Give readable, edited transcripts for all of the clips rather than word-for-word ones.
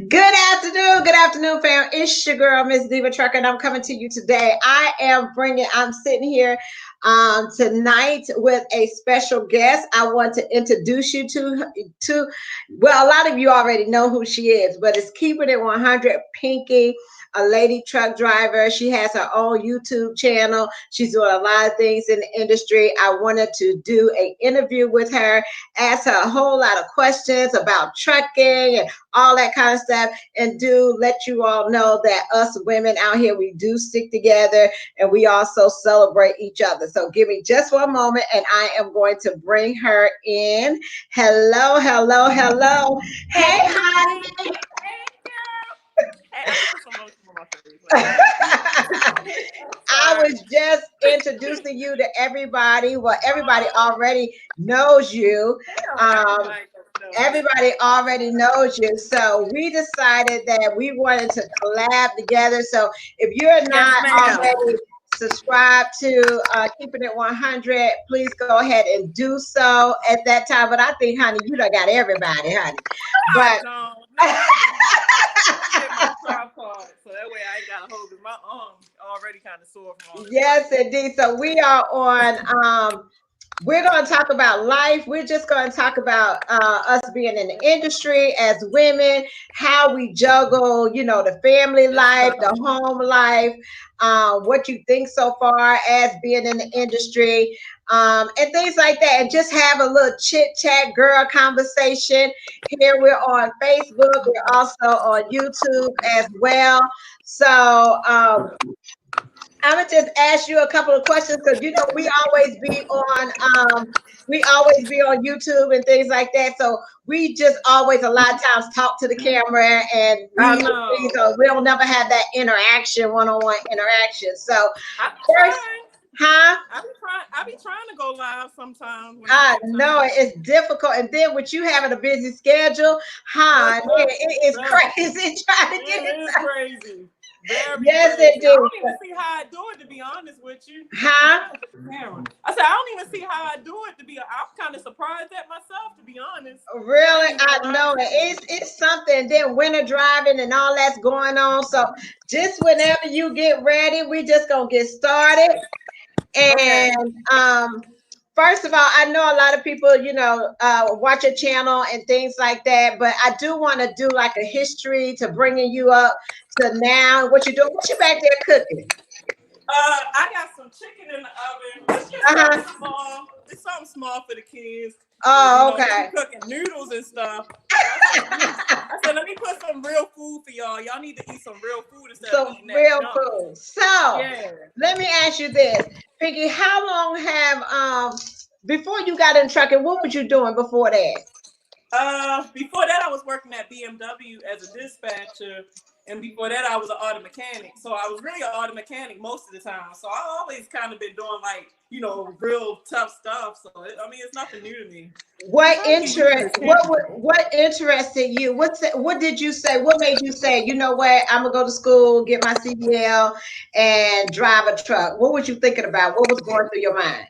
Good afternoon, fam. It's your girl, Miss Diva Trucker, and I'm coming to you today. I'm sitting here tonight with a special guest. I want to introduce you well, a lot of you already know who she is, but it's Keeping It 100 Pinky, a lady truck driver. She has her own YouTube channel. She's doing a lot of things in the industry. I wanted to do an interview with her, ask her a whole lot of questions about trucking and all that kind of stuff, and do let you all know that us women out here, we do stick together and we also celebrate each other. So give me just one moment and I am going to bring her in. Hello, hello, hello. Hey, honey. Hey, I can put some lotion on my face. I was just introducing you to everybody. Well, everybody already knows you. Everybody already knows you. So we decided that we wanted to collab together. So if you're not already subscribed to Keeping It 100, please go ahead and do so at that time. But I think, honey, you done got everybody, honey. But so that way I ain't got to hold it. My arms already kind of sore from all this. Yes, indeed. So we are on. We're going to talk about life. We're just going to talk about us being in the industry as women, how we juggle, the family life, the home life, what you think so far as being in the industry, and things like that. And just have a little chit chat, girl conversation. Here we're on Facebook. We're also on YouTube as well. So, I'm gonna just ask you a couple of questions because we always be on YouTube and things like that. So we just always a lot of times talk to the camera and we don't never have that interaction, one-on-one interaction. So first, I be trying to go live sometimes. I know it's difficult, and then with you having a busy schedule, it is crazy trying to get it. It is crazy. Yes, it do. I don't even see how I do it, to be honest with you. Huh? I said I don't even see how I do it. I'm kind of surprised at myself, to be honest. Really, I know it. It's something. Then winter driving and all that's going on. So just whenever you get ready, we just gonna get started. And first of all, I know a lot of people, watch your channel and things like that. But I do want to do like a history to bringing you up to now. What you doing? What you back there cooking? I got some chicken in the oven. It's just something small. It's something small for the kids. Oh, okay. I'm cooking noodles and stuff. I said, let me put some real food for y'all. Y'all need to eat some real food instead of eating real food. So let me ask you this, Pinky. How long have before you got in trucking? What was you doing before that? Before that, I was working at BMW as a dispatcher. And before that, I was an auto mechanic. So I was really an auto mechanic most of the time. So I always kind of been doing real tough stuff. So it's nothing new to me. What interested you? What did you say? What made you say, you know what, I'm gonna go to school, get my CDL, and drive a truck? What was you thinking about? What was going through your mind?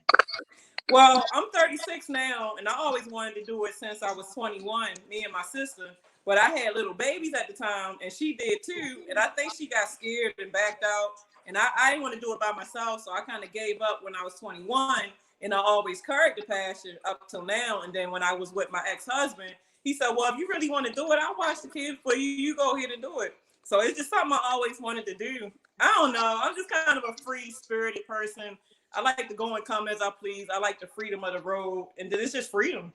Well, I'm 36 now, and I always wanted to do it since I was 21, me and my sister. But I had little babies at the time, and she did too. And I think she got scared and backed out. And I didn't want to do it by myself, so I kind of gave up when I was 21. And I always carried the passion up till now. And then when I was with my ex-husband, he said, well, if you really want to do it, I'll watch the kids for you. You go ahead and do it. So it's just something I always wanted to do. I don't know. I'm just kind of a free-spirited person. I like to go and come as I please. I like the freedom of the road. And then it's just freedom.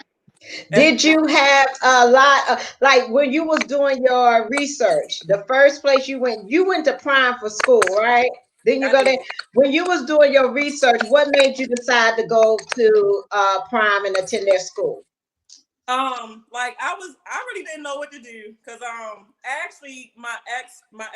Did you have a lot of, like, when you was doing your research, the first place you went to Prime for school, right? Then you go there. When you was doing your research, what made you decide to go to Prime and attend their school? I really didn't know what to do because actually my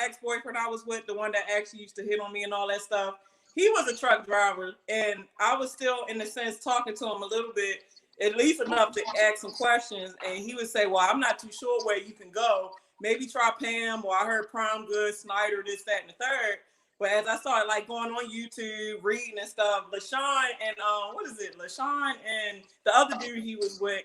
ex-boyfriend I was with, the one that actually used to hit on me and all that stuff, he was a truck driver, and I was still in a sense talking to him a little bit, at least enough to ask some questions, and he would say, well, I'm not too sure where you can go. Maybe try Pam, or I heard Prime Good, Snyder, this, that, and the third. But as I started going on YouTube, reading and stuff, LaShawn and LaShawn and the other dude he was with,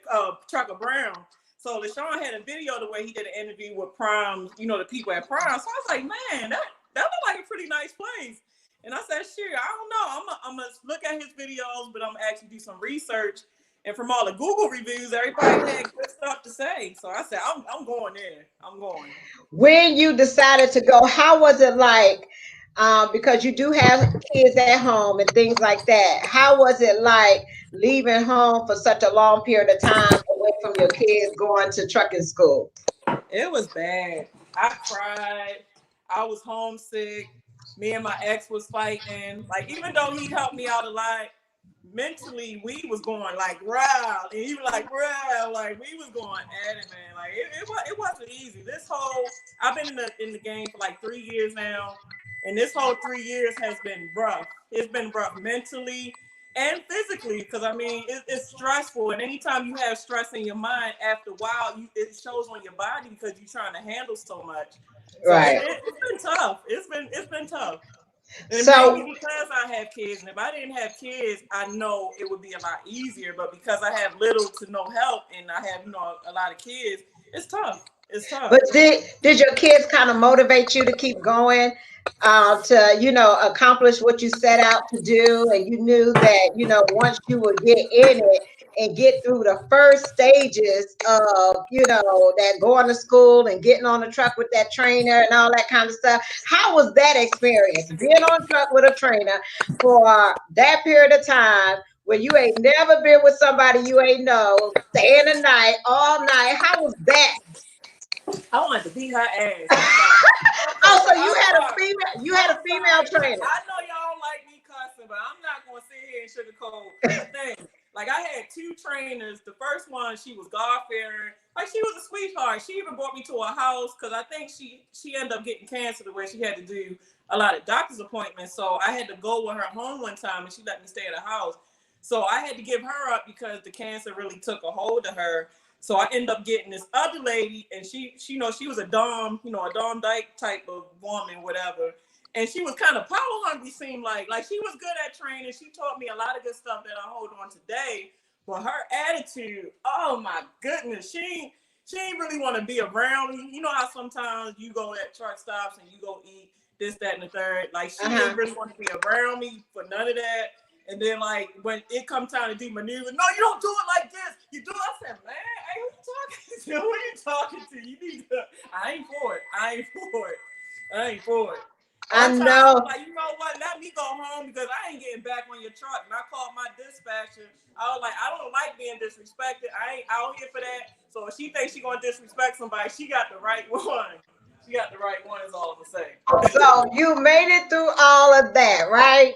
Trucker Brown. So LaShawn had a video the way he did an interview with Prime, you know, the people at Prime. So I was like, man, that looked like a pretty nice place. And I said, sure, I don't know. I'm gonna look at his videos, but I'm gonna actually do some research. And from all the Google reviews, everybody had good stuff to say. So I said, I'm going there. I'm going. When you decided to go, how was it like? Because you do have kids at home and things like that. How was it like leaving home for such a long period of time away from your kids going to trucking school? It was bad. I cried. I was homesick. Me and my ex was fighting. Like, even though he helped me out a lot, mentally we was going like wow, and he was like wow, like we was going at it, man. Like it wasn't easy. This whole I've been in the game for like 3 years now, and this whole 3 years has been rough. It's been rough mentally and physically, because I mean it's stressful, and anytime you have stress in your mind, after a while it shows on your body because you're trying to handle so much. So Right. it's been tough. It's been tough. And So maybe because I have kids, and if I didn't have kids, I know it would be a lot easier. But because I have little to no help, and I have, you know, a lot of kids, it's tough. It's tough. but did your kids kind of motivate you to keep going, to, you know, accomplish what you set out to do? And you knew that, you know, once you would get in it and get through the first stages of, you know, that going to school and getting on the truck with that trainer and all that kind of stuff. How was that experience, being on truck with a trainer for that period of time when you ain't never been with somebody you ain't know, staying the night, all night? How was that? I wanted to beat her ass. Oh, so you had a female trainer. I know y'all don't like me cussing, but I'm not gonna sit here and sugarcoat the thing. Like, I had 2 trainers. The first one, she was God-fearing. Like, she was a sweetheart. She even brought me to her house because I think she ended up getting cancer to where she had to do a lot of doctor's appointments. So I had to go with her home one time, and she let me stay at her house. So I had to give her up because the cancer really took a hold of her. So I ended up getting this other lady, and she you know, she was a Dom, you know, a Dom Dyke type of woman, whatever. And she was kind of power hungry, seemed like she was good at training. She taught me a lot of good stuff that I hold on today. But her attitude, oh my goodness, she ain't really want to be around me. You know how sometimes you go at truck stops and you go eat this, that, and the third. Like, she didn't really want to be around me for none of that. And then, like, when it comes time to do maneuvers, no, you don't do it like this. You do it. I said, man, hey, who you talking to? Who you talking to? You need to. I ain't for it. I One time, know. I was like, you know what? Let me go home because I ain't getting back on your truck. And I called my dispatcher. I was like, I don't like being disrespected. I ain't out here for that. So if she thinks she gonna disrespect somebody, she got the right one. She got the right one, is all I'm gonna say. So you made it through all of that, right?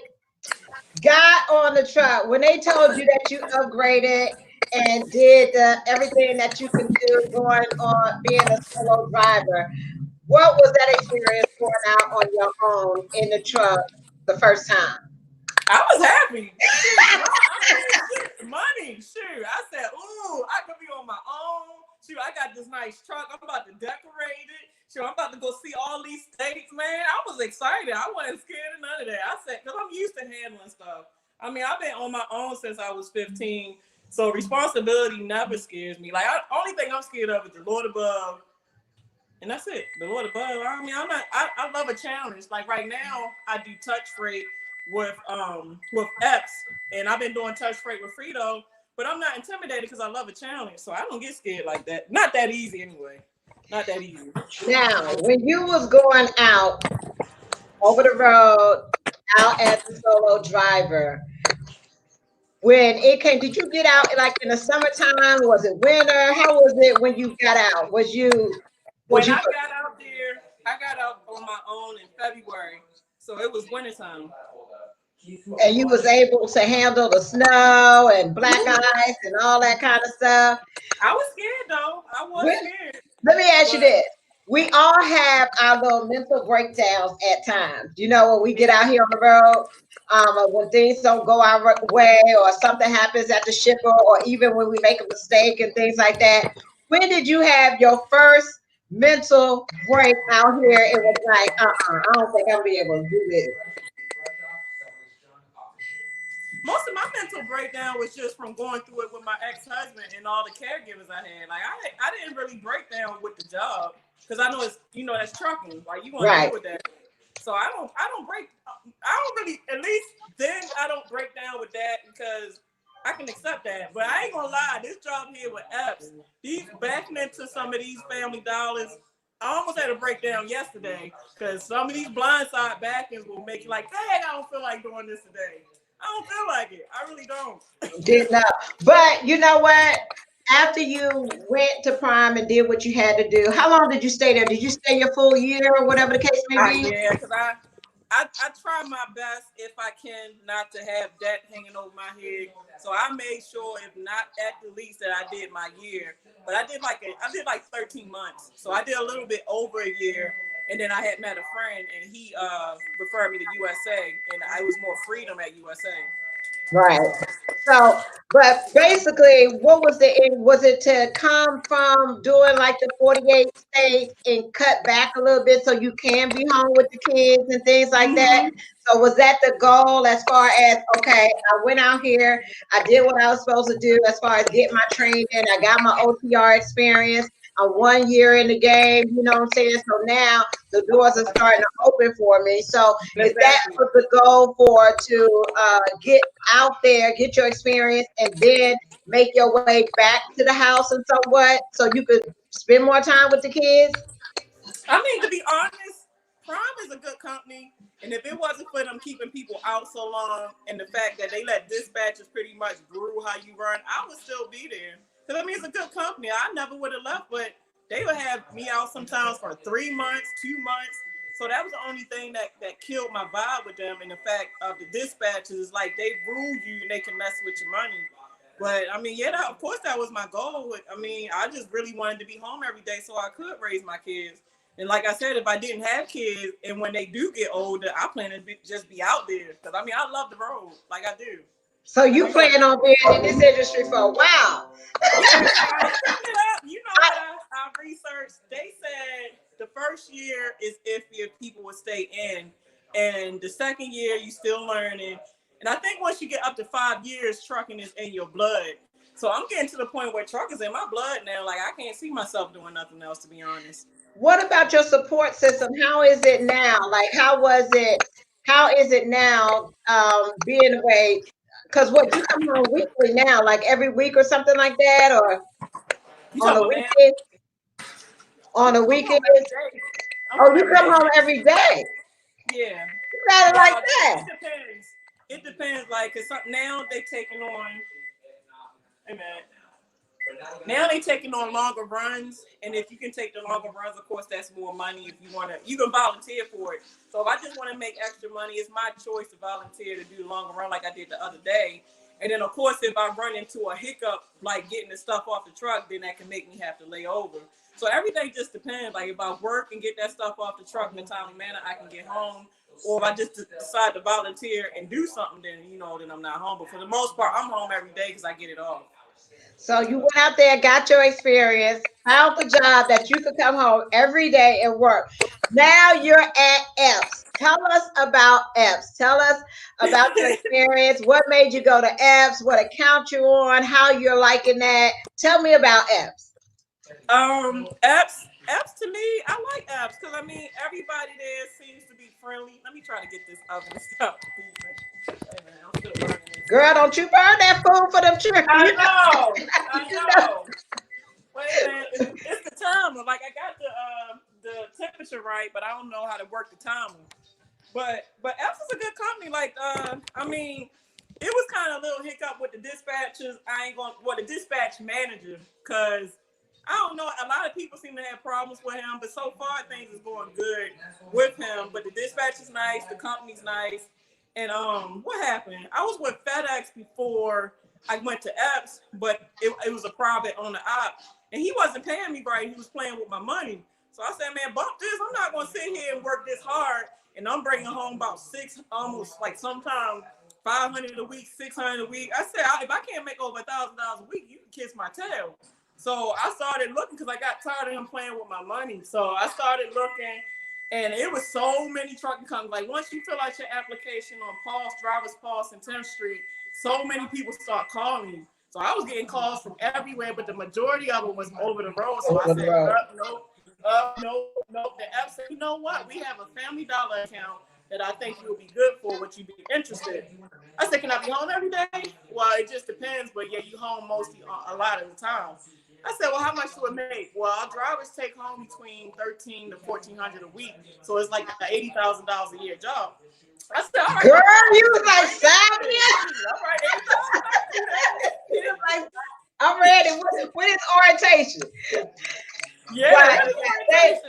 Got on the truck when they told you that you upgraded and did everything that you can do going on being a solo driver. What was that experience going out on your own in the truck the first time? I was happy. Money. Shoot. I said, ooh, I could be on my own. Shoot, I got this nice truck. I'm about to decorate it. Shoot, I'm about to go see all these states, man. I was excited. I wasn't scared of none of that. I said, because I'm used to handling stuff. I mean, I've been on my own since I was 15. So responsibility never scares me. Like, only thing I'm scared of is the Lord above. And that's it. The Lord above. I mean, I love a challenge. Like, right now, I do touch freight with Epps, and I've been doing touch freight with Frito, but I'm not intimidated because I love a challenge. So I don't get scared like that. Not that easy anyway. Not that easy. Now, when you was going out over the road, out as a solo driver, when it came, did you get out like in the summertime? Was it winter? How was it when you got out? When I got out there, I got out on my own in February, so it was wintertime. And you was able to handle the snow and black ice and all that kind of stuff? I was scared though. I was scared. Let me ask you this. We all have our little mental breakdowns at times. You know, when we get out here on the road, when things don't go our way or something happens at the shipper, or even when we make a mistake and things like that. When did you have your first mental break out here? It was like, I don't think I'll be able to do this. most of my mental breakdown was just from going through it with my ex-husband and all the caregivers I had. Like I didn't really break down with the job because I know it's that's trucking. Like you want to deal with that. So I don't really, at least then I don't break down with that because I can accept that. But I ain't gonna lie, this job here with Epps, these backing into some of these Family Dollars. I almost had a breakdown yesterday because some of these blindside backings will make you like, dang, I don't feel like doing this today. I don't feel like it. I really don't. Did not. But you know what? After you went to Prime and did what you had to do, how long did you stay there? Did you stay your full year or whatever the case may be? Yeah, because I try my best if I can not to have debt hanging over my head. So I made sure, if not at the least, that I did my year. But I did like 13 months. So I did a little bit over a year. And then I had met a friend, and he referred me to USA, and I was more freedom at USA. Right. So, but basically, what was was it to come from doing like the 48 states and cut back a little bit so you can be home with the kids and things like that? So was that the goal as far as, okay, I went out here, I did what I was supposed to do as far as get my training, I got my OTR experience, I'm 1 year in the game, you know what I'm saying? So now the doors are starting to open for me. So is that what the goal to get out there, get your experience, and then make your way back to the house and somewhat so you could spend more time with the kids? I mean, to be honest, Prime is a good company. And if it wasn't for them keeping people out so long and the fact that they let dispatchers pretty much grew how you run, I would still be there. Because I mean, it's a good company. I never would have left, but they would have me out sometimes for 3 months, 2 months. So that was the only thing that killed my vibe with them. And the fact of the dispatchers is like they rule you and they can mess with your money. But I mean, yeah, of course that was my goal. I mean, I just really wanted to be home every day so I could raise my kids. And like I said, if I didn't have kids and when they do get older, I plan to just be out there. Because I mean, I love the road like I do. So you plan on being in this industry for a while? You know what I researched? They said the first year is if people would stay in. And the second year, you still learning. And I think once you get up to 5 years, trucking is in your blood. So I'm getting to the point where truck is in my blood now. Like, I can't see myself doing nothing else, to be honest. What about your support system? How is it now? Like, how is it now being away? Because what, you come home weekly now, like every week or something like that, or on the weekend? On the weekend? Oh, you come home every day? Yeah. You got it like that? It depends. It depends. Like, cause now they taking on. Hey man. Now they taking on longer runs, and if you can take the longer runs, of course, that's more money. If you want to, you can volunteer for it. So if I just want to make extra money, it's my choice to volunteer to do the longer run like I did the other day. And then, of course, if I run into a hiccup, like getting the stuff off the truck, then that can make me have to lay over. So everything just depends. Like if I work and get that stuff off the truck in a timely manner, I can get home. Or if I just decide to volunteer and do something, then then I'm not home. But for the most part, I'm home every day because I get it off. So you went out there, got your experience, found the job that you could come home every day and work. Now you're at Epps. Tell us about Epps. Tell us about your experience. What made you go to Epps? What account you're on? How you're liking that? Tell me about Epps. Epps to me, I like Epps because I mean everybody there seems to be friendly. Let me try to get this oven to stop. Girl, don't you burn that food for them children. I know. Wait a minute, it's the timer. Like I got the temperature right, but I don't know how to work the timer. But Epps is a good company. Like I mean, it was kind of a little hiccup with the dispatchers. The dispatch manager, because I don't know. A lot of people seem to have problems with him, but so far things is going good with him. But the dispatch is nice, the company's nice. And what happened? I was with FedEx before I went to Epps, but it was a private on the op, and he wasn't paying me right. He was playing with my money. So I said, man, bump this. I'm not gonna sit here and work this hard, and I'm bringing home about almost like sometimes 500 a week, 600 a week. I said, if I can't make over $1,000 a week, you can kiss my tail. So I started looking because I got tired of him playing with my money. So I started looking, and it was so many trucking companies. Like once you fill out your application on Paul's, Drivers Paul's and 10th Street, so many people start calling me. So I was getting calls from everywhere, but the majority of them was over the road. So I said, no. The app said, you know what? We have a Family Dollar account that I think you would be good for. Would you be interested? I said, can I be home every day? Well, it just depends, but yeah, you home mostly a lot of the time. I said, well, how much do it make? Well, our drivers take home between $1,300 to $1,400 a week, so it's like an $80,000 a year job. I said, all right. Girl, you was like, Savia. All right, He was like, I'm ready. What is orientation? Yeah, Right.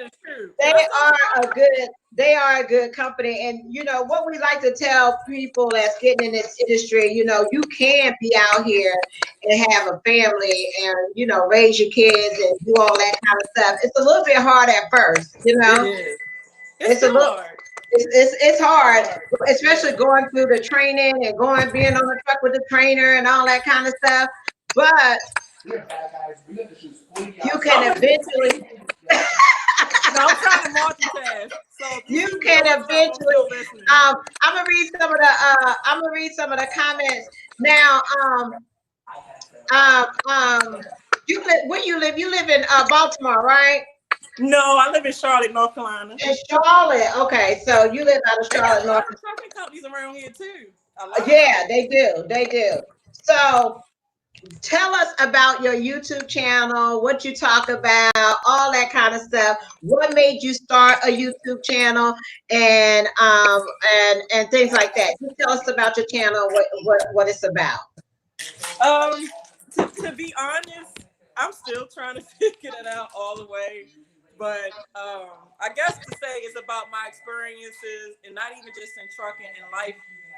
They are a good company. And you know what we like to tell people that's getting in this industry, you know, you can be out here and have a family and, you know, raise your kids and do all that kind of stuff. It's a little bit hard at first, you know. It's a little hard. It's hard, especially going through the training and being on the truck with the trainer and all that kind of stuff. But you can eventually. No, I'm trying to multitask. So you can eventually. I'm gonna read some of the comments now. You live where you live? You live in Baltimore, right? No, I live in Charlotte, North Carolina. In Charlotte, okay. So you live out of Charlotte, North Carolina. Trucking companies around here too. Yeah, they do. So tell us about your YouTube channel, what you talk about, all that kind of stuff. What made you start a YouTube channel and things like that. Just tell us about your channel, what it's about. To be honest, I'm still trying to figure it out all the way. But I guess to say it's about my experiences and not even just in trucking and life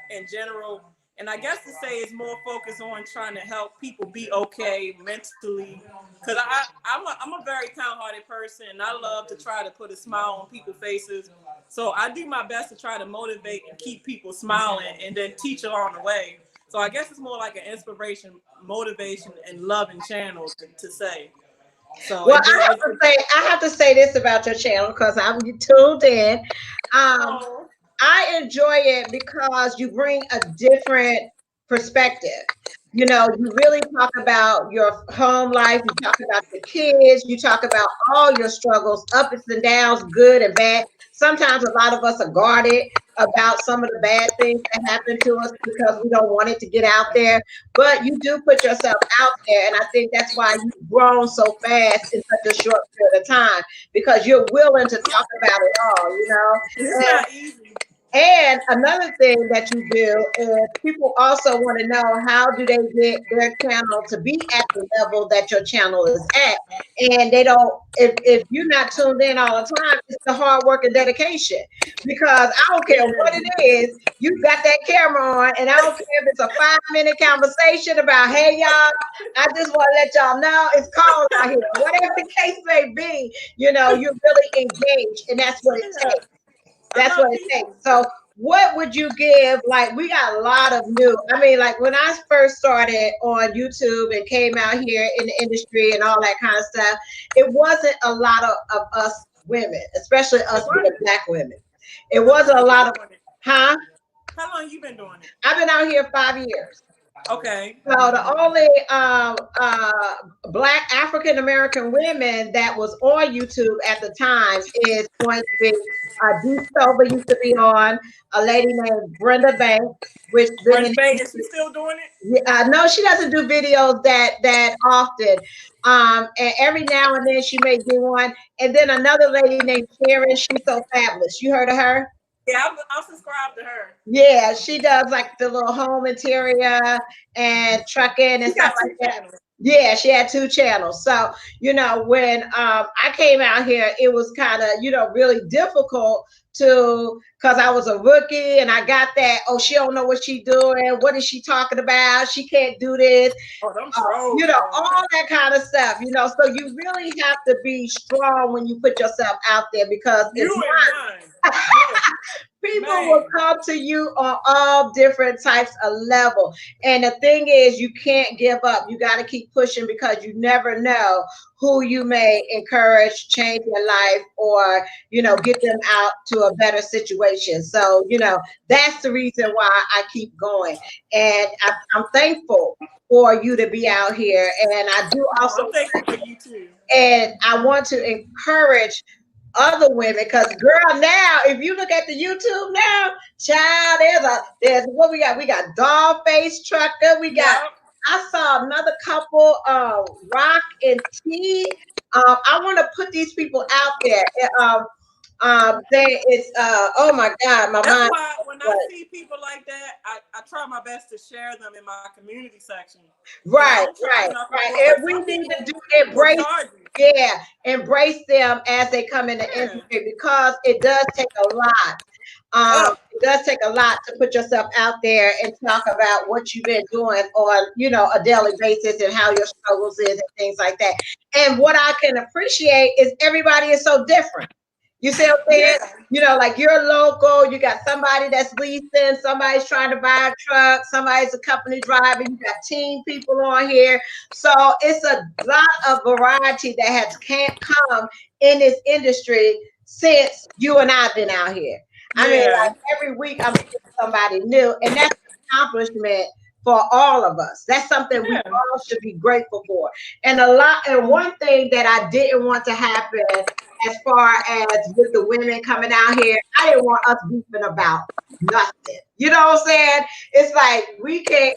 in general. And I guess to say it's more focused on trying to help people be okay mentally. Because I'm a very kind-hearted person and I love to try to put a smile on people's faces. So I do my best to try to motivate and keep people smiling and then teach along the way. So I guess it's more like an inspiration, motivation, and loving channel to say. So well, I have to say this about your channel because I'm tuned in. I enjoy it because you bring a different perspective. You know, you really talk about your home life, you talk about the kids, you talk about all your struggles, ups and downs, good and bad. Sometimes a lot of us are guarded about some of the bad things that happen to us because we don't want it to get out there. But you do put yourself out there, and I think that's why you've grown so fast in such a short period of time, because you're willing to talk about it all, you know? It's not easy. And another thing that you do is people also want to know, how do they get their channel to be at the level that your channel is at? And they don't, if you're not tuned in all the time, it's the hard work and dedication. Because I don't care what it is, you got that camera on, and I don't care if it's a 5-minute conversation about, hey y'all, I just want to let y'all know it's cold out here. Whatever the case may be, you know, you're really engaged, and that's what it takes. That's what it takes. So what would you give? Like, we got a lot of new, I mean, like when I first started on YouTube and came out here in the industry and all that kind of stuff, it wasn't a lot of us women, especially us Black women. It wasn't a lot of, How long you been doing it? I've been out here 5 years. Okay. So the only Black African-American women that was on YouTube at the time is going to be Dee Stover used to be on, a lady named Brenda Banks, which Brenda Banks, is she still doing it? Yeah, no, she doesn't do videos that often. And every now and then she may do one. And then another lady named Sharon, she's so fabulous. You heard of her? Yeah, I'm subscribed to her. Yeah, she does like the little home interior and trucking and stuff like that. Yeah, she had 2 channels. So, you know, when I came out here, it was kind of, you know, really difficult because I was a rookie and I got that, oh, she don't know what she's doing. What is she talking about? She can't do this. You know, all that kind of stuff, you know. So you really have to be strong when you put yourself out there, because People will Man. come to you on all different types of level. And the thing is, you can't give up. You got to keep pushing because you never know who you may encourage, change their life, or, get them out to a better situation. So, that's the reason why I keep going. And I'm thankful for you to be out here. And I do Oh, also, I'm thankful for you too. and I want to encourage other women because girl, now if you look at the YouTube now, child, there's what we got Dollface Trucker, we got, Yep. I saw another couple, Rock and T. I want to put these people out there. They it's oh my god, my That's mind. why when I see people like that, I try my best to share them in my community section. I Right, don't charge nothing for it, and but we some need to people do will embrace. charge you. Yeah, embrace them as they come in the Yeah. industry because it does take a lot. It does take a lot to put yourself out there and talk about what you've been doing on, a daily basis and how your struggles is and things like that. And what I can appreciate is everybody is so different. You see what I'm saying? Yeah. Like you're local, you got somebody that's leasing, somebody's trying to buy a truck, somebody's a company driver, you got team people on here. So it's a lot of variety that has can't come in this industry since you and I've been out here. I mean, Yeah. like every week I'm seeing somebody new, and that's an accomplishment for all of us. That's something we Yeah. all should be grateful for. And one thing that I didn't want to happen as far as with the women coming out here, I didn't want us beefing about nothing. You know what I'm saying? It's like we can't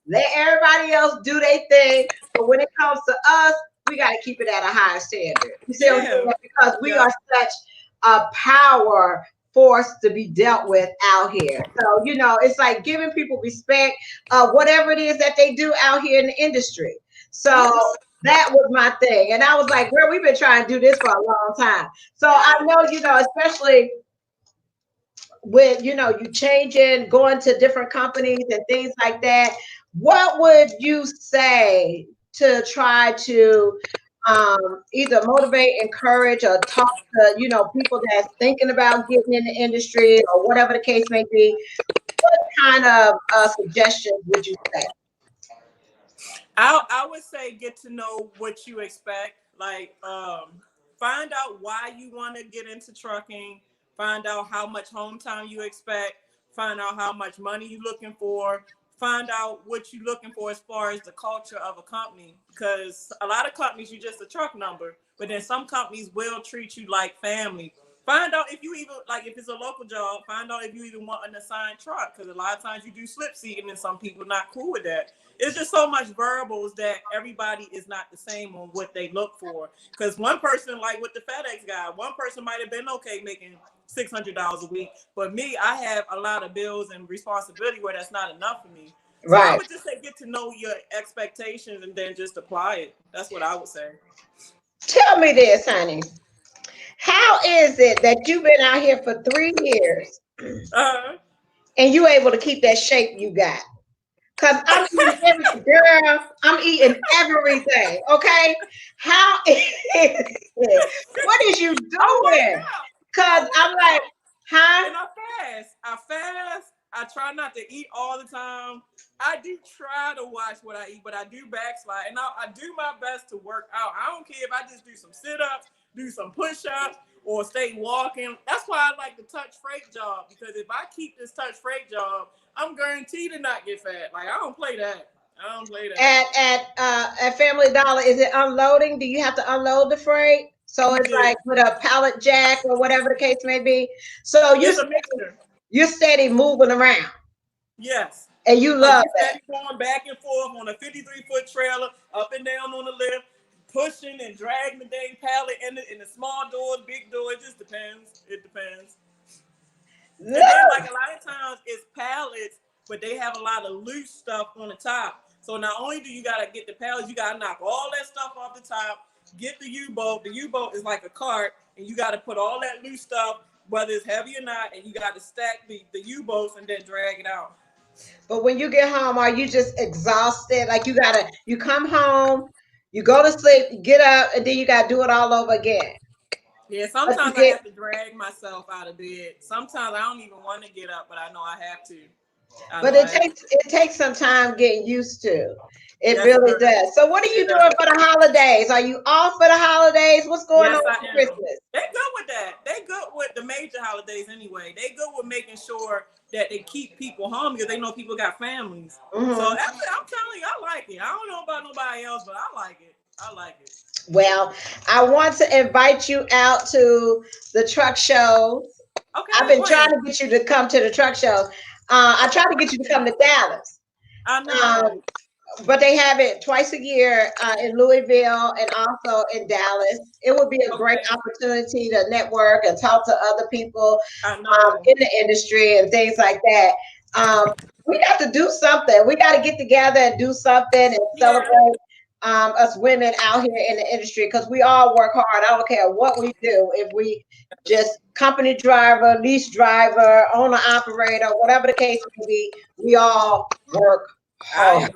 let everybody else do their thing, but when it comes to us, we got to keep it at a higher standard. You see what I'm Yeah. saying? Because we Yeah. are such a power force to be dealt with out here. So, it's like giving people respect, whatever it is that they do out here in the industry. So Mhm. that was my thing. And I was like, girl, we've been trying to do this for a long time. So I Yeah. know, especially with, you changing, going to different companies and things like that. What would you say to try to either motivate, encourage, or talk to, people that's thinking about getting in the industry or whatever the case may be? What kind of suggestions would you say? I would say get to know what you expect. Like, find out why you want to get into trucking. Find out how much home time you expect. Find out how much money you're looking for. Find out what you're looking for as far as the culture of a company. Because a lot of companies, you're just a truck number. But then some companies will treat you like family. Find out if you even, like, if it's a local job, find out if you even want an assigned truck. Because a lot of times you do slip seating and some people not cool with that. It's just so much variables that everybody is not the same on what they look for. Because one person, like with the FedEx guy, one person might have been okay making $600 a week, but me, I have a lot of bills and responsibility where that's not enough for me. So I Right. would just say get to know your expectations and then just apply it. That's what I would say. Tell me this, honey. How is it that you've been out here for 3 years Uh, and you able to keep that shape you got? Cause I'm eating every girl, I'm eating everything. Okay, how is it? What is you I work doing? out. I Cause I'm work like, out. huh? And I fast. I fast. I try not to eat all the time. I do try to watch what I eat, but I do backslide. And I do my best to work out. I don't care if I just do some sit-ups, do some push-ups, or stay walking. That's why I like the touch freight job. Because if I keep this touch freight job, I'm guaranteed to not get fat. Like I don't play that. I don't play that. At Family Dollar, is it unloading? Do you have to unload the freight? So You it's do. like with a pallet jack or whatever the case may be. So It's a mixture. you're steady moving around, Yes. and you Like love you that. steady going back and forth on a 53-foot trailer, up and down on the lift, pushing and dragging the dang pallet in the small doors, big door. It just depends. It depends. And then like a lot of times it's pallets, but they have a lot of loose stuff on the top. So not only do you gotta get the pallets, you gotta knock all that stuff off the top, get the U-boat. The U-boat is like a cart, and you gotta put all that loose stuff, whether it's heavy or not, and you gotta stack the U-boats and then drag it out. But when you get home, are you just exhausted? Like you come home, you go to sleep, you get up, and then you gotta do it all over again. Yeah, sometimes I have to drag myself out of bed. Sometimes I don't even want to get up, but I know I have to. But it takes some time getting used to. It yes, really sir. does. So what are you doing for the holidays? Are you off for the holidays? What's going on for Christmas? They good with that. They good with the major holidays anyway. They good with making sure that they keep people home because they know people got families. Mm-hmm. So I'm telling you, I like it. I don't know about nobody else, but I like it. I like it. Well, I want to invite you out to the truck shows. Okay, I've been trying to get you to come to the truck show. I tried to get you to come to Dallas. I know. But they have it twice a year in Louisville and also in Dallas. It would be a great opportunity to network and talk to other people in the industry and things like that. We got to do something. We got to get together and do something and celebrate us women out here in the industry because we all work hard. I don't care what we do. If we just company driver, lease driver, owner operator, whatever the case may be, we all work hard.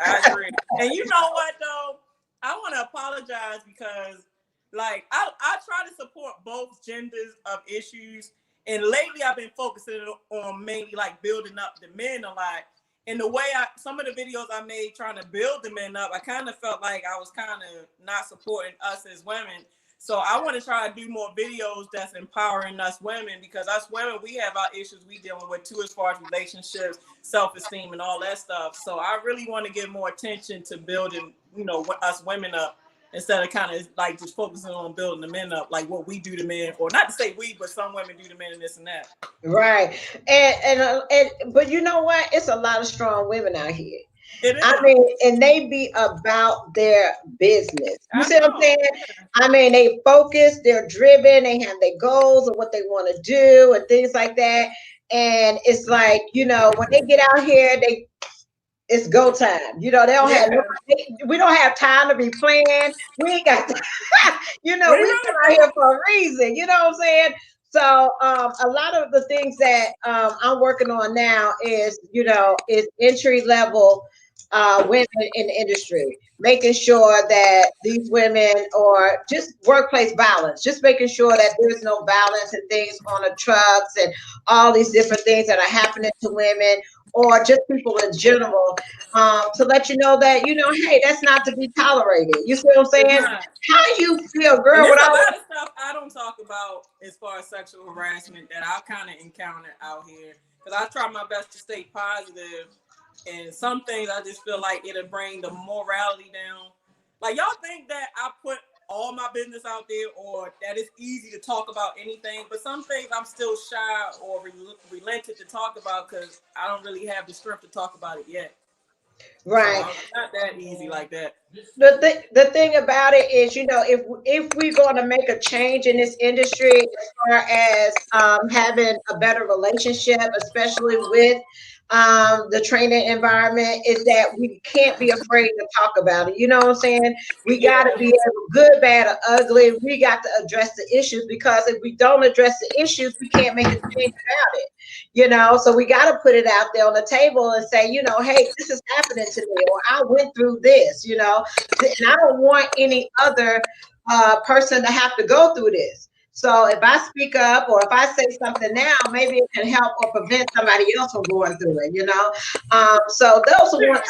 I agree. And you know what though? I want to apologize because like I try to support both genders of issues. And lately I've been focusing on mainly like building up the men a lot. And the way some of the videos I made trying to build the men up, I kind of felt like I was kind of not supporting us as women. So I want to try to do more videos that's empowering us women because us women, we have our issues we dealing with too as far as relationships, self-esteem and all that stuff. So I really want to give more attention to building, us women up instead of kind of like just focusing on building the men up, like what we do to men, or not to say we, but some women do to men and this and that. Right. But you know what? It's a lot of strong women out here. I mean, and they be about their business. You see what I'm saying? I mean, they focus, they're driven, they have their goals and what they want to do and things like that. And it's like, when they get out here, it's go time. They don't have we don't have time to be playing. We ain't got we out here for a reason. You know what I'm saying? So a lot of the things that I'm working on now is entry level women in the industry, making sure that these women are just workplace balance, just making sure that there's no violence and things on the trucks and all these different things that are happening to women or just people in general, to let you know that, hey, that's not to be tolerated. You see what I'm saying? How do you feel, girl? There's a lot of stuff I don't talk about as far as sexual harassment that I kind of encounter out here because I try my best to stay positive. And some things I just feel like it'll bring the morality down. Like y'all think that I put all my business out there or that it's easy to talk about anything, but some things I'm still shy or relented to talk about because I don't really have the strength to talk about it yet. Right. So it's not that easy like that. The thing about it is, if we're going to make a change in this industry as far as having a better relationship, especially with the training environment, is that we can't be afraid to talk about it. You know what I'm saying? We got to be good, bad, or ugly. We got to address the issues because if we don't address the issues, we can't make a change about it. So we got to put it out there on the table and say, hey, this is happening to me, or I went through this, and I don't want any other person to have to go through this. So if I speak up or if I say something now, maybe it can help or prevent somebody else from going through it, So those are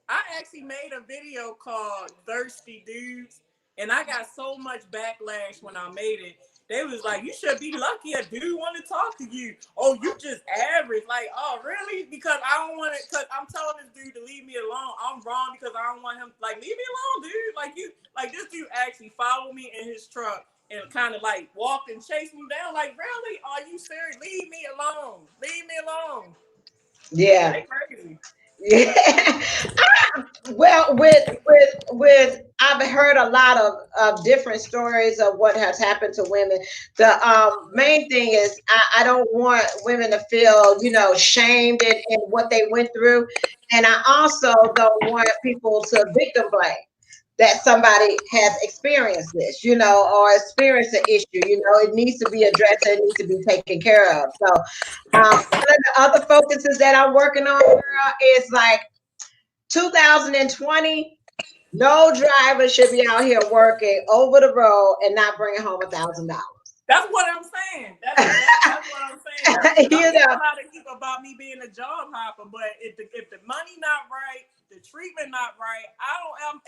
I actually made a video called Thirsty Dudes, and I got so much backlash when I made it. They was like, you should be lucky a dude want to talk to you. Oh, you just average. Like, oh, really? Because I don't want it, because I'm telling this dude to leave me alone. I'm wrong because I don't want him, like, leave me alone, dude. Like this dude actually followed me in his truck and kind of like walked and chased me down. Like, really? Are you serious? Leave me alone. Leave me alone. Yeah. They crazy. Yeah. Well, with I've heard a lot of different stories of what has happened to women. The main thing is I don't want women to feel shamed in what they went through, and I also don't want people to victim blame that somebody has experienced this, or experienced an issue. It needs to be addressed and it needs to be taken care of. So one of the other focuses that I'm working on, girl, is like 2020, No driver should be out here working over the road and not bringing home $1,000. That's what I'm saying. That's what I'm saying. You Some people know, try to keep about me being a job hopper, but if the money not right, the treatment not right,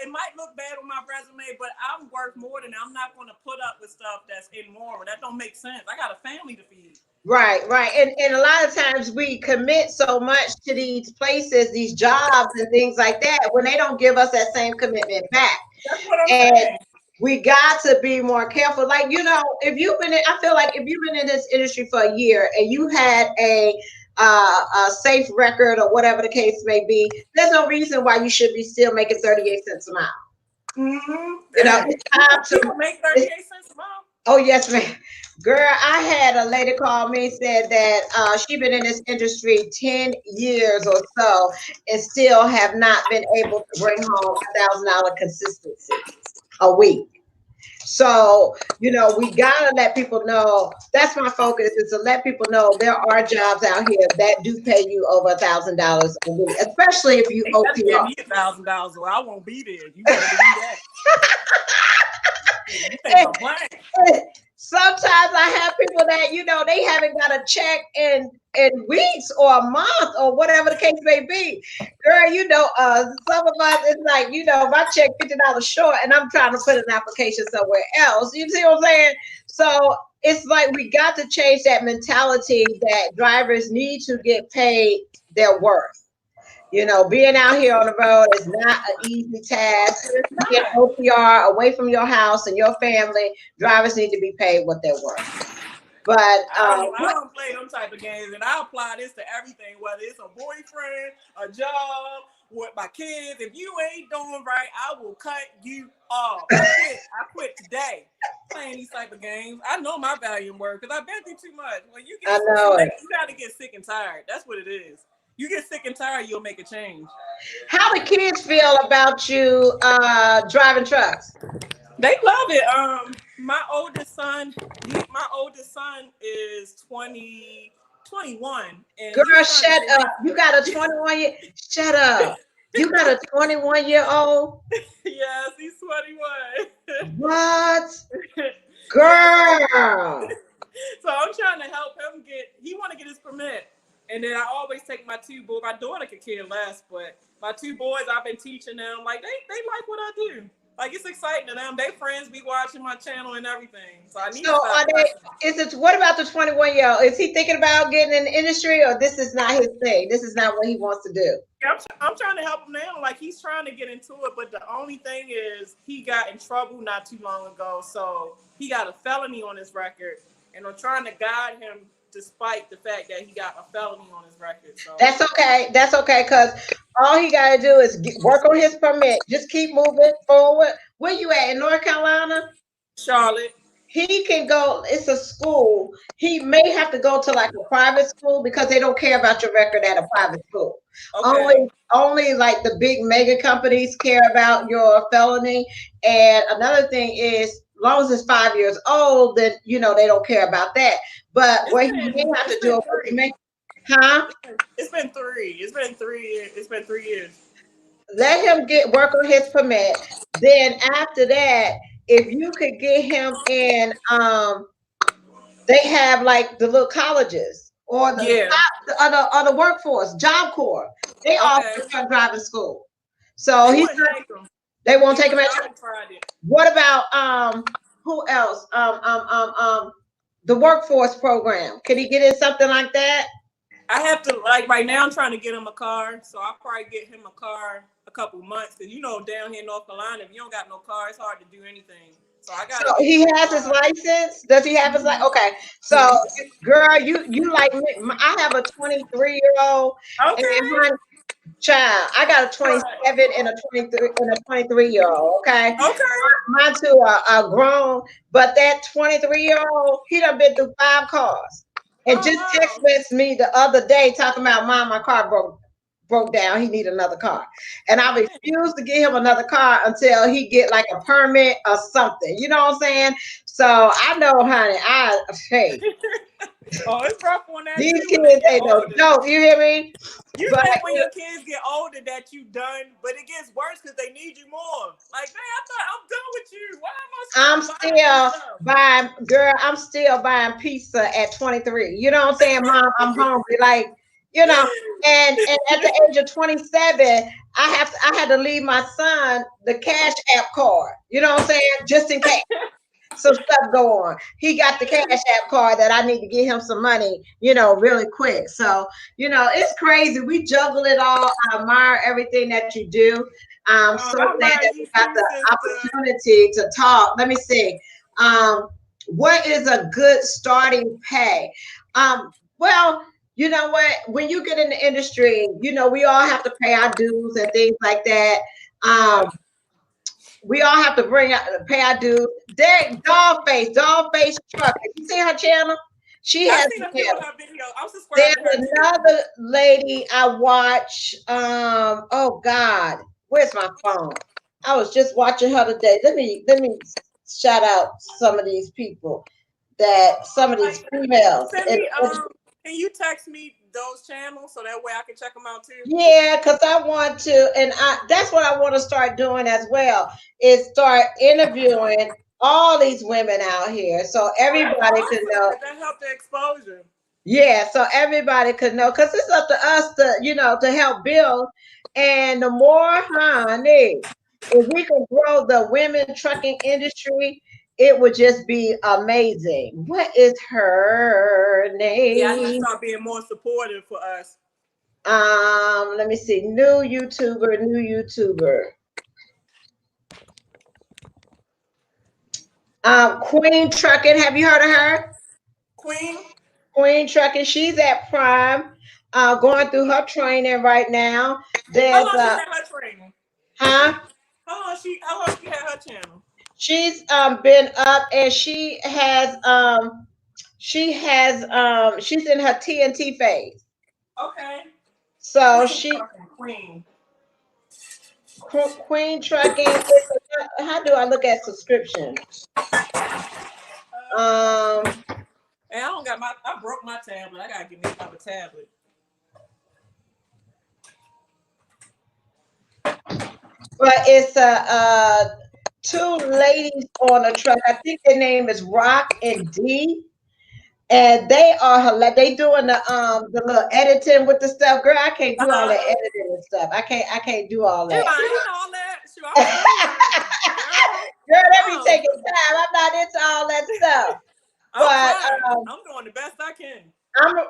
it might look bad on my resume, but I'm worth more than that. I'm not going to put up with stuff that's immoral. That don't make sense. I got a family to feed. right, right. And a lot of times we commit so much to these places, these jobs and things like that, when they don't give us that same commitment back. That's what I'm And saying. we got to be more careful. Like, you know, if you've been in, I feel like if you've been in this industry for a year and you had a safe record or whatever the case may be, there's no reason why you should be still making 38 cents a mile. Mm-hmm. You know, it's time People to make 38 cents a mile. Oh, yes, ma'am. Girl, I had a lady call me, said that she been in this industry 10 years or so and still have not been able to bring home $1,000 consistency a week. So, you know, we gotta let people know. That's my focus, is to let people know there are jobs out here that do pay you over $1,000 a week, especially if you You better give OTR. me $1,000 or I won't be there. You better believe that. You think I'm playing. Sometimes I have people that, you know, they haven't got a check in weeks or a month or whatever the case may be. Girl, you know, some of us, it's like, you know, my check $50 short and I'm trying to put an application somewhere else. You see what I'm saying? So it's like we got to change that mentality that drivers need to get paid their worth. You know, being out here on the road is not an easy task. It's Get not. OPR away from your house and your family. Drivers need to be paid what they're worth. But I don't play them type of games, and I apply this to everything, whether it's a boyfriend, a job, with my kids. If you ain't doing right, I will cut you off. I quit today. Playing these type of games. I know my value and worth because I've been through too much. When you I know it. you got to get sick and tired. That's what it is. You get sick and tired, you'll make a change. How do kids feel about you driving trucks? They love it. My oldest son is 21, and Girl, he's trying shut to up. You got a 21 year. Shut up. You got a 21-year-old? Yes, he's 21. What? Girl. So I'm trying to help him he want to get his permit. And then I always take my two boys. My daughter could care less, but my two boys, I've been teaching them. Like, they like what I do. Like, it's exciting to them. They friends be watching my channel and everything. So I need to what about the 21-year-old? Is he thinking about getting in the industry, or this is not his thing? This is not what he wants to do? I'm trying to help him now. Like, he's trying to get into it, but the only thing is he got in trouble not too long ago. So he got a felony on his record, and I'm trying to guide him despite the fact that he got a felony on his record. So that's okay. That's okay, because all he got to do is work on his permit. Just keep moving forward. Where you at, in North Carolina? Charlotte. He can go. It's a school. He may have to go to like a private school because they don't care about your record at a private school. Okay. Only like the big mega companies care about your felony. And another thing is, as long as it's 5 years old, then you know they don't care about that. But what he may have to do, It's been 3. It's been 3 years. It's been 3 years. Let him work on his permit. Then after that, if you could get him in, they have like the little colleges or the workforce, Job Corps. They offer truck driving school. So they won't take him at church. What about who else? The workforce program. Can he get in something like that? I have to, like, right now I'm trying to get him a car, so I'll probably get him a car a couple months, because you know down here in North Carolina, if you don't got no car, it's hard to do anything. So he has his license. Does he have his license? Okay. So, girl, you like me. I have a 23-year-old. Okay. And child, I got a 27 and a 23 and a 23-year-old. Okay. Okay. Mine two are grown, but that 23-year-old, he done been through 5 cars. And just text messaged me the other day talking about, Mom, my car broke broke down. He need another car, and I refuse to get him another car until he get like a permit or something. You know what I'm saying? So I know, honey. Hey, Oh, it's rough on that these too when they kids get ain't no older. joke. You hear me? You But think when your kids get older that you done, but it gets worse because they need you more. Like, man, I thought I'm done with you. Why am I still buying you stuff? girl, I'm still buying pizza at 23. You know what I'm saying, Mom? I'm hungry. Like, you know, and at the age of 27, I had to leave my son the Cash App card. You know what I'm saying? Just in case some stuff go on. He got the Cash App card that I need to get him some money, really quick. So, it's crazy. We juggle it all. I admire everything that you do. I'm so I glad admire that you we got too, the sister. opportunity to talk. Let me see. What is a good starting pay? Well, you know what? When you get in the industry, we all have to pay our dues and things like that. Yeah. We all have to pay our dues. Dollface Trucker. You see her channel? She I've has seen a a few of channel. her videos. I'm There's subscribed to her too. another lady I watch. Oh God, where's my phone? I was just watching her today. Let me shout out some of these people some of these Like, females. send me, can you text me those channels so that way I can check them out too? Yeah, because I want to, and that's what I want to start doing as well, is start interviewing all these women out here so Oh, that's everybody can awesome. know. Because that helped the exposure. Yeah, so everybody could know, because it's up to us to help build. And the more, honey, if we can grow the women trucking industry, it would just be amazing. What is her Yeah, I need to name? start being more supportive for us. Let me see. New YouTuber. Queen Trucking. Have you heard of her? Queen, Queen Trucking. She's at Prime, going through her training right now. how There's long she had her training? huh? How long she had her channel? She's been up, and she's in her TNT phase. Okay. So Queen she fucking Queen. Queen Trucking. How do I look at subscription? Um, And I broke my tablet. I gotta give me another tablet. but it's two ladies on a truck. I think their name is Rock and D, and they are they doing the little editing with the stuff. Girl, I can't do all Uh-huh. that editing and stuff. I can't do all Shoot, that. I ain't all that. Shoot, I'm still learning. Girl, Girl, that be oh, taking time. I'm not into all that stuff. I'm But trying. I'm doing the best I can.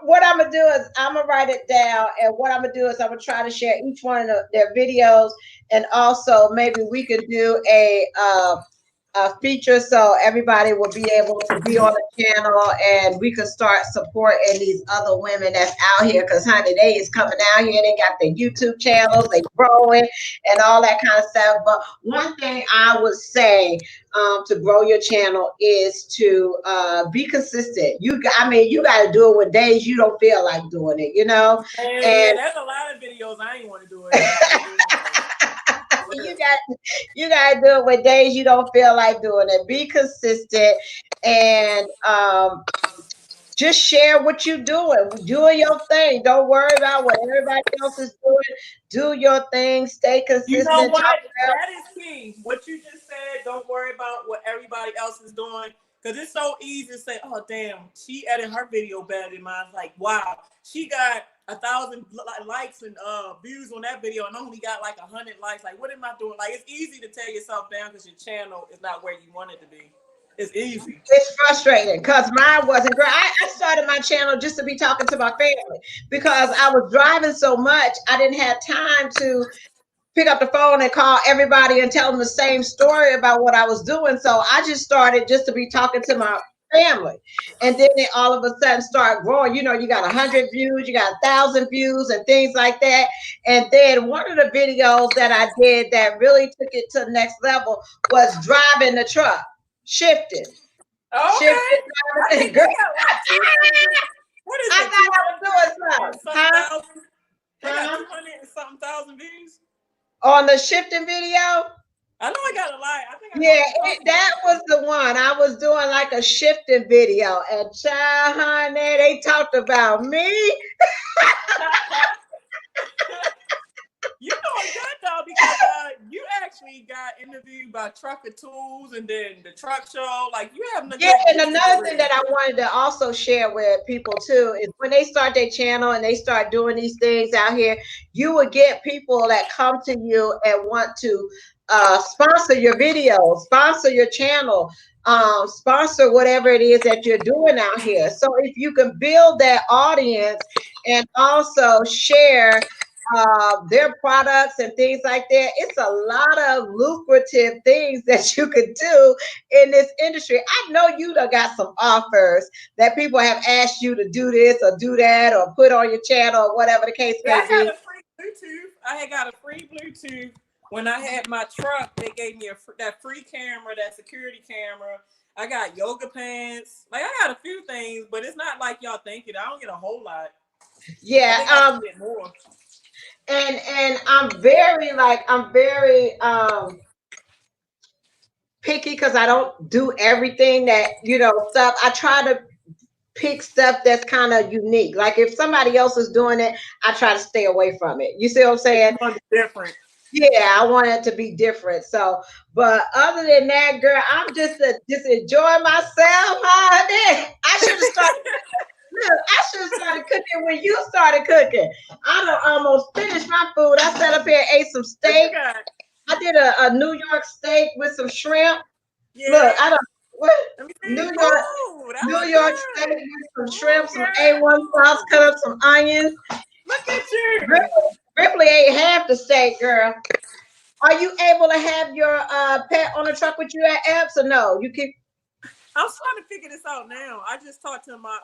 what I'm gonna do is I'm gonna write it down, and what I'm gonna do is I'm gonna try to share each one of their videos, and also maybe we could do a feature so everybody will be able to be on the channel, and we could start supporting these other women that's out here, because honey, they is coming out here, they got their YouTube channels, they growing and all that kind of stuff. But one thing I would say, to grow your channel, is to be consistent. You got to do it when days you don't feel like doing it, And yeah, and there's a lot of videos I ain't want to do it. you got to do it with days you don't feel like doing it. Be consistent, and just share what you're doing. Doing your thing. Don't worry about what everybody else is doing. Do your thing. Stay You know consistent. what? That is key. What you just said, don't worry about what everybody else is doing. Because it's so easy to say, oh, damn, she edited her video better than mine. Like, wow, she got 1,000 likes and views on that video and only got like 100 likes. Like, what am I doing? Like, it's easy to tear yourself down because your channel is not where you want it to be. It's easy. It's frustrating because mine wasn't great. I started my channel just to be talking to my family, because I was driving so much. I didn't have time to pick up the phone and call everybody and tell them the same story about what I was doing. So I just started just to be talking to my family. And then it all of a sudden start growing. You got 100 views, you got 1,000 views and things like that. And then one of the videos that I did that really took it to the next level was driving the truck, shifting. Okay. I think Girl, they got like 200. What is I it? thought I was doing something. Huh? 200,000? They got 200 and something thousand views on the shifting video. I know I got a lot. I think I Yeah, got that was the one. I was doing like a shifting video, and child, honey, they talked about me. You doing good though, because you actually got interviewed by Trucker Tools and then the Truck Show. Like you having a Yeah, good and another thing that I wanted to also share with people too is when they start their channel and they start doing these things out here, you will get people that come to you and want to sponsor your videos, sponsor your channel, sponsor whatever it is that you're doing out here. So if you can build that audience and also share their products and things like that, it's a lot of lucrative things that you could do in this industry. I know you done got some offers that people have asked you to do this or do that or put on your channel or whatever the case may be. I got a free Bluetooth. I had got a free Bluetooth when I had my truck. They gave me that free camera, that security camera. I got yoga pants. Like I got a few things, but it's not like y'all think it. I don't get a whole lot. Yeah. I get more. And I'm very picky because I don't do everything that stuff. I try to pick stuff that's kind of unique. Like if somebody else is doing it, I try to stay away from it. You see what I'm saying? Different. Yeah, I want it to be different. So, but other than that, girl, I'm just enjoying myself, honey. I should have started. Look, I should have started cooking when you started cooking. I done almost finished my food. I sat up here and ate some steak. I did a New York steak with some shrimp. Yeah. Look, I don't. New York steak with some shrimp, some A1 sauce, cut up some onions. Look at you. Ripley ate half the steak, girl. Are you able to have your pet on the truck with you at Epps or no? You keep. I'm trying to figure this out now. I just talked to my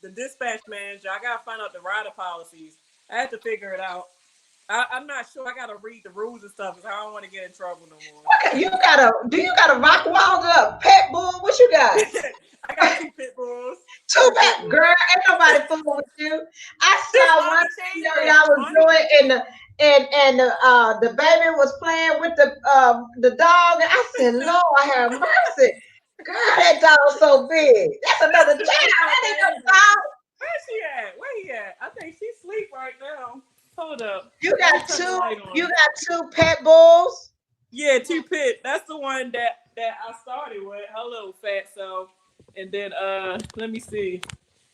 the dispatch manager. I gotta find out the rider policies. I had to figure it out. I'm not sure. I gotta read the rules and stuff because I don't want to get in trouble no more. Okay, do you got a Rockwilder, pet bull? What you got? I got 2 pit bulls. 2 pet, girl. Ain't nobody fooling with you. I saw one video y'all was doing and the baby was playing with the dog, and I said, Lord have mercy. Girl, that dog's so big. That's another child. That ain't no dog. Where's she at? Where he at? I think she's asleep right now. Hold up. You got 2 pet bulls? Yeah, 2 pit. That's the one that I started with. Her little fat self. And then let me see.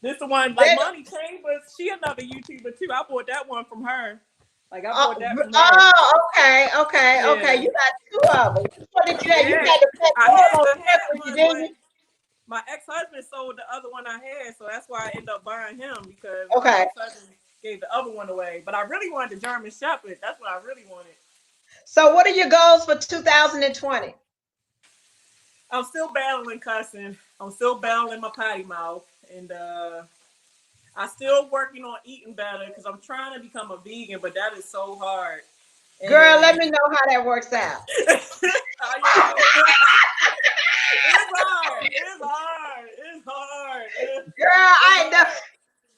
This the one like Monty Chambers. She another YouTuber too. I bought that one from her. Like I bought that from her. Oh, okay. You got 2 of them. What did you have? You got the pet bull. My ex-husband sold the other one I had, so that's why I ended up buying him because my ex-husband gave the other one away. But I really wanted the German Shepherd. That's what I really wanted. So what are your goals for 2020? I'm still battling cussing. I'm still battling my potty mouth. And I'm still working on eating better because I'm trying to become a vegan, but that is so hard. Girl, let me know how that works out. It's hard. Girl, I ain't never.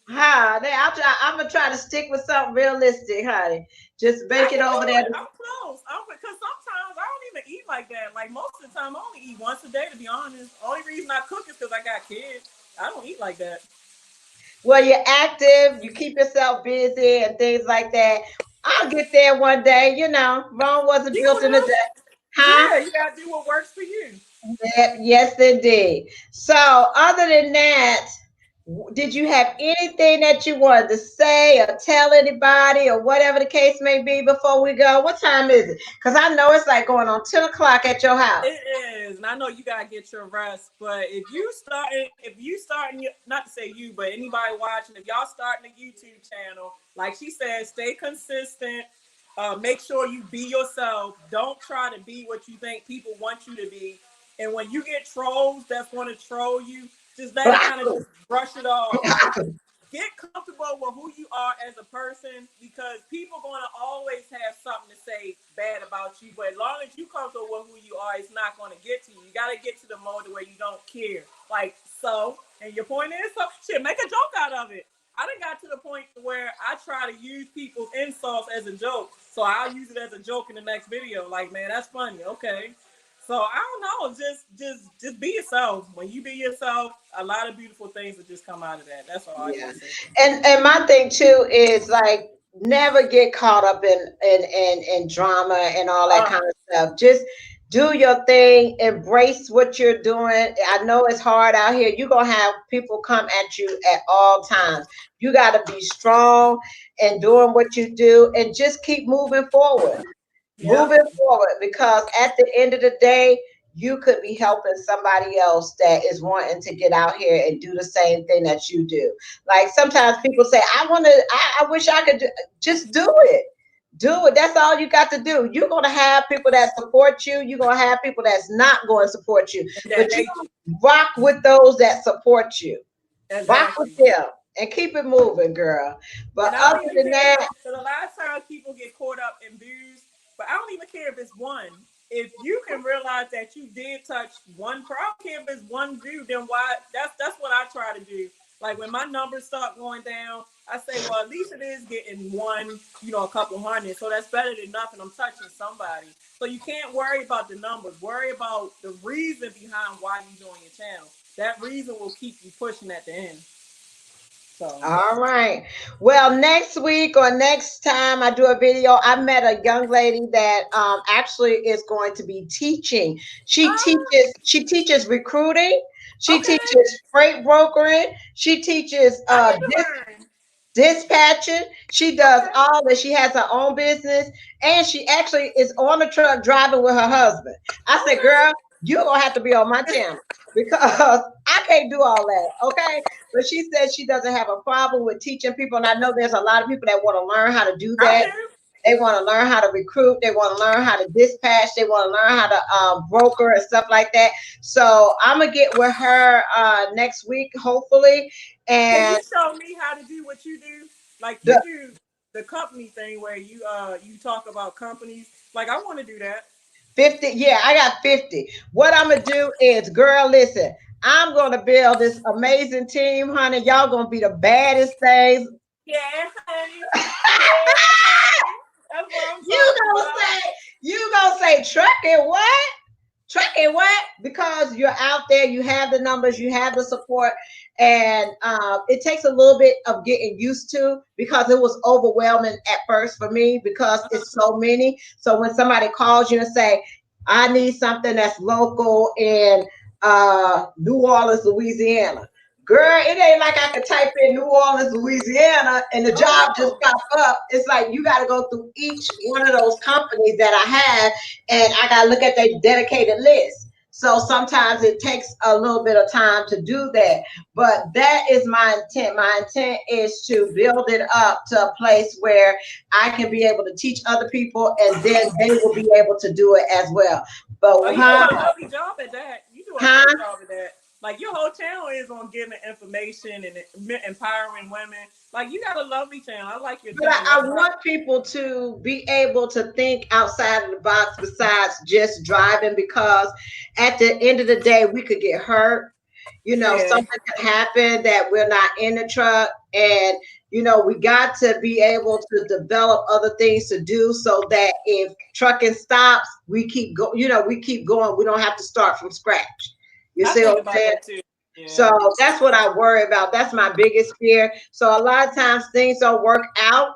I'm gonna try to stick with something realistic, honey. Just bake it over there. I'm close. Because sometimes I don't even eat like that. Like most of the time, I only eat once a day. To be honest, only reason I cook is because I got kids. I don't eat like that. Well, you're active. You keep yourself busy and things like that. I'll get there one day. Rome wasn't built in a day. Huh? Yeah, you gotta do what works for you. Yes, indeed. So, other than that, did you have anything that you wanted to say or tell anybody or whatever the case may be before we go? What time is it? Because I know it's like going on 10 o'clock at your house. It is. And I know you got to get your rest. But if you starting, not to say you, but anybody watching, if y'all starting a YouTube channel, like she said, stay consistent. Make sure you be yourself. Don't try to be what you think people want you to be. And when you get trolls that's going to troll you, just let it kind of just brush it off. Get comfortable with who you are as a person because people going to always have something to say bad about you. But as long as you comfortable with who you are, it's not going to get to you. You got to get to the mode where you don't care. Like, so, and your point is, so shit, make a joke out of it. I done got to the point where I try to use people's insults as a joke. So I'll use it as a joke in the next video. Like, man, that's funny. Okay. So I don't know. Just be yourself. When you be yourself, a lot of beautiful things will just come out of that. That's all I Yeah. can say. And my thing too is like never get caught up in drama and all that Uh, kind of stuff. Just do your thing, embrace what you're doing. I know it's hard out here. You're gonna have people come at you at all times. You gotta be strong and doing what you do and just keep moving forward. yeah. Moving forward, because at the end of the day, you could be helping somebody else that is wanting to get out here and do the same thing that you do. Like sometimes people say, I wish I could just do it. Do it. That's all you got to do. You're going to have people that support you. You're going to have people that's not going to support you. And that But you hate you. rock with those that support you. Rock with Exactly. them and keep it moving, girl. But And I other don't even than care. that, So the last time people get caught up in views, but I don't even care if it's one. If you can realize that you did touch one, I don't care if it's one view, then why? That's what I try to do. Like when my numbers start going down, I say, well, at least it is getting one, a couple hundred. So that's better than nothing. I'm touching somebody. So you can't worry about the numbers. Worry about the reason behind why you're doing your channel. That reason will keep you pushing at the end. So. all right. Well, next week or next time I do a video, I met a young lady that actually is going to be teaching. She teaches recruiting. She Okay. teaches freight brokering. She teaches I need to learn. dispatching. She does Okay. all that. She has her own business, and she actually is on the truck driving with her husband. I said, Okay. "Girl, you're gonna have to be on my channel because I can't do all that." Okay, but she said she doesn't have a problem with teaching people, and I know there's a lot of people that want to learn how to do I that. do. They want to learn how to recruit. They want to learn how to dispatch. They want to learn how to broker and stuff like that. So I'm gonna get with her next week, hopefully, Can and you show me how to do what you do? Like you the do the company thing where you talk about companies. Like I want to do that. 50, yeah, I got 50. What I'm gonna do is, girl, listen, I'm gonna build this amazing team, honey. Y'all gonna be the baddest things. Yeah, honey. Yeah, honey. That's what I'm You talking gonna about. say, you gonna say trucking what? Trucking what? Because you're out there, you have the numbers, you have the support, and it takes a little bit of getting used to because it was overwhelming at first for me because Uh-huh. it's so many. So when somebody calls you and say, I need something that's local in New Orleans, Louisiana. Girl, it ain't like I could type in New Orleans, Louisiana, and the Oh job just no. pop up. It's like you got to go through each one of those companies that I have, and I got to look at their dedicated list. So sometimes it takes a little bit of time to do that. But that is my intent. My intent is to build it up to a place where I can be able to teach other people, and then they will be able to do it as well. Oh, But you do huh? a lovely job at that. You do a Huh? great job at that. Like your whole channel is on giving information and empowering women. Like you got a lovely channel. I like your But channel. I That's why. want people to be able to think outside of the box besides just driving because at the end of the day, we could get hurt. Yeah. Something could happen that we're not in the truck. And, we got to be able to develop other things to do so that if trucking stops, we keep we keep going. We don't have to start from scratch. You I see what think I'm about saying? that too. So Yeah. that's what I worry about. That's my biggest fear. So a lot of times things don't work out.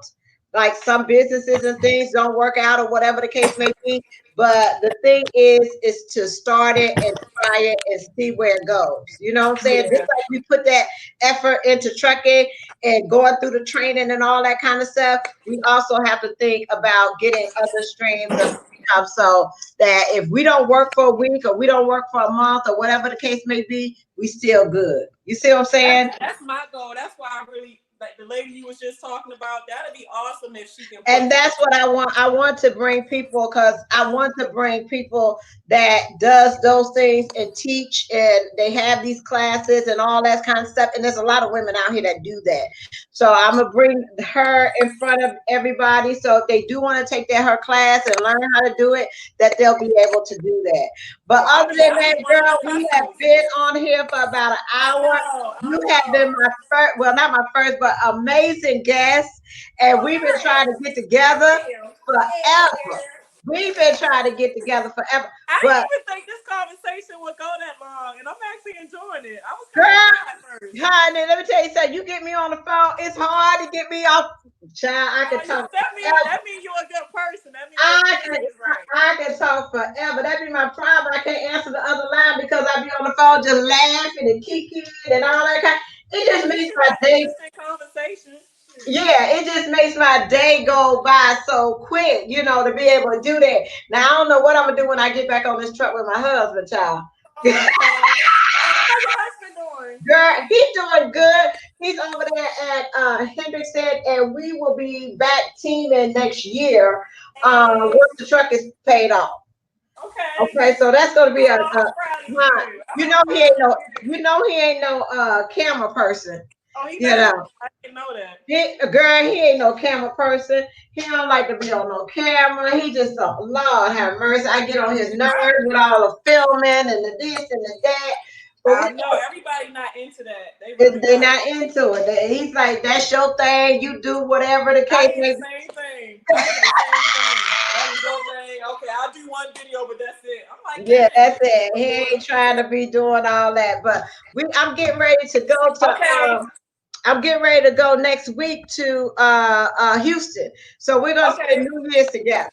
Like some businesses and things don't work out or whatever the case may be. But the thing is to start it and try it and see where it goes. You know what I'm saying? Just Yeah. like we put that effort into trucking and going through the training and all that kind of stuff, we also have to think about getting other streams of income. So that if we don't work for a week or we don't work for a month or whatever the case may be, we still good. You see what I'm saying? That's my goal. That's why I really like the lady you was just talking about. That'd be awesome if she can And put that's what I want. I want to bring people because I want to bring people that does those things and teach and they have these classes and all that kind of stuff. And there's a lot of women out here that do that. So I'm gonna bring her in front of everybody. So if they do want to take her class and learn how to do it, that they'll be able to do that. But Oh, other than I that, be running girl, the we have festivals. been on here for about an I hour. know. You I have been know. my first, well, not my first, but amazing guest. And Oh, we've been trying to thanks. get Thank together you. forever. We've been trying to get together forever. I But didn't even think this conversation would go that long, and I'm actually enjoying it. I was kind of girl, shy at first. honey, let me tell you something. You get me on the phone, it's hard to get me off. Child, I can talk forever. That means you're a good person. That means your I can, spirit is right. I can talk forever. That be my problem. I can't answer the other line because I be on the phone just laughing and kicking and all that kind. It Well, just at least makes you my got day. interesting conversation. Yeah, it just makes my day go by so quick, to be able to do that. Now I don't know what I'm gonna do when I get back on this truck with my husband, child. Oh, okay. How your husband doing? Girl, he's doing good. He's over there at Hendrickson, and we will be back teaming next year Hey. once the truck is paid off. Okay. Okay, so that's gonna be a, Oh, I'm proud of huh, you. I'm proud of you. he ain't no camera person. Oh, he You not? know, I didn't know that. girl, he ain't no camera person. He don't like to be on no camera. He just Lord have mercy. I get on his nerves with all the filming and the this and the that. But I know everybody not into that. They really they're not. not into it. He's like, that's your thing. You do whatever the I case did may the be. same thing. I did the same thing. That is your thing. Okay, I'll do one video, but that's it. I'm like, Yeah, dang. that's it. He ain't trying to be doing all that. But I'm getting ready to go to Okay. I'm getting ready to go next week to Houston. So we're gonna spend Okay. New Year's together.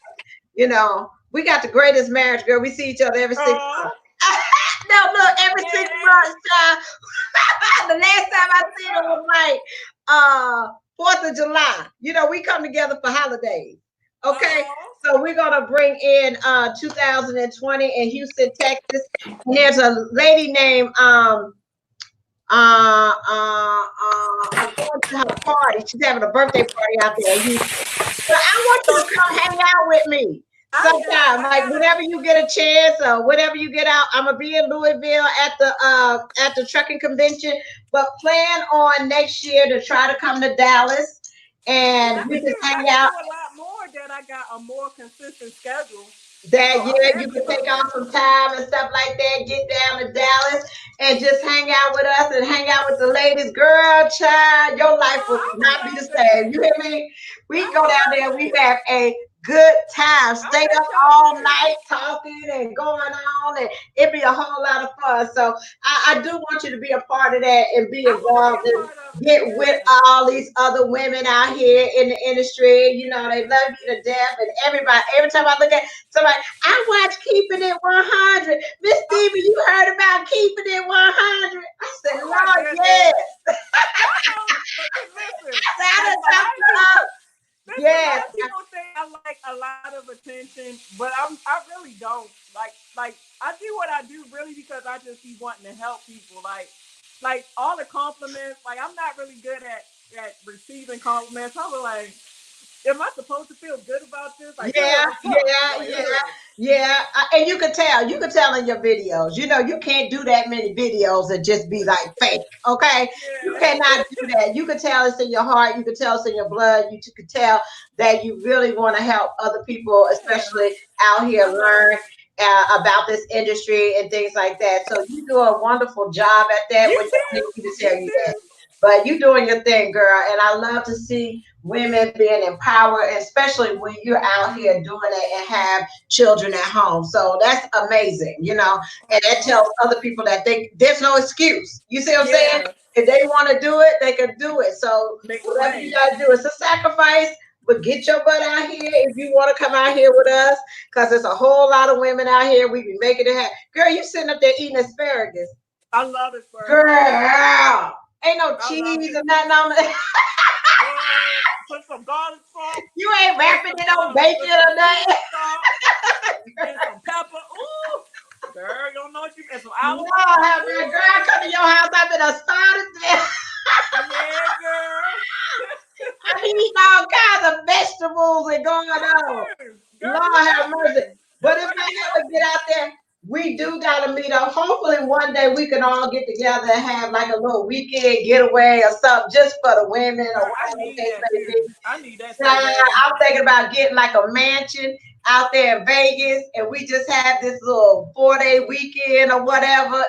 We got the greatest marriage, girl. We see each other every 6 months. Oh. No, look, every six Yeah. months, child. The last time I seen her was like 4th of July. We come together for holidays. Okay. Oh. So we're gonna bring in 2020 in Houston, Texas. And there's a lady named I'm going to her party. She's having a birthday party out there in Houston. But I want you to So come hang out with me sometime. I Like gotta. whenever you get a chance or whenever you get out. I'm gonna be in Louisville at the trucking convention. But plan on next year to try to come to Dallas and we can I hang can out. do a lot more that I got a more consistent schedule. So That I'm yeah, you happy can about take off that. some time and stuff like that. Get down to Dallas and just hang out with us and hang out with the ladies. Girl, child, your life Oh, will I would not be the love same. that. You hear me? We I go would down love there. We that. have a good time. I Stay bet up y'all all do. night talking and going on, and it'd be a whole lot of fun. So I do want you to be a part of that and be I want to be involved a and part of it. get with Yeah. all these other women out here in the industry. They love you to death, and everybody. Every time I look at somebody, I watch Keeping It 100. Miss Oh, Stevie, you heard about Keeping It 100? I said, oh my Lord, goodness. yes. Y'all know, but listen, Shout like out a lot of to people. Listen, a yes. lot of people think I like a lot of attention, but I really don't. Like I do what I do really because I just be wanting to help people. Like all the compliments. Like I'm not really good at receiving compliments. I was like, am I supposed to feel good about this? Like, Yeah, ugh, fuck. yeah, Like, yeah, ugh. yeah. And you can tell. You can tell in your videos. You can't do that many videos and just be like fake. Okay, you Yeah. cannot do that. You can tell it's in your heart. You can tell it's in your blood. You can tell that you really want to help other people, Yeah. especially out here, I love learn about this industry and things like that. So you do a wonderful job at that. you Which I need you to too. tell You you that. too. But you doing your thing, girl. And I love to see women being empowered, especially when you're out here doing it and have children at home. So that's amazing, and that tells other people that there's no excuse. You see what I'm saying? Yeah. If they want to do it, they can do it. So Make a whatever you way. gotta do, it's a sacrifice. But get your butt out here if you want to come out here with us, because there's a whole lot of women out here. We be making it happen. Girl, you sitting up there eating asparagus. I love it, Fergus. Girl, ain't no I love cheese it. or nothing on it. Put some garlic salt You ain't wrapping it on with bacon some or sea nothing. salt and some pepper. Ooh, girl, you don't know what you and some olive Lord oil. have mercy. Girl, I come to your house, I've been started there. Yeah, girl. I'm eating all kinds of vegetables and going on. Girl, you Lord have got mercy. me. But I'm if trying to be I ever get healthy. out there, we do gotta meet up. Hopefully one day we can all get together and have like a little weekend getaway or something just for the women Girl, or I whatever the need case that may be. too. I need that so Child, bad. I'm thinking about getting like a mansion out there in Vegas and we just have this little 4-day weekend or whatever,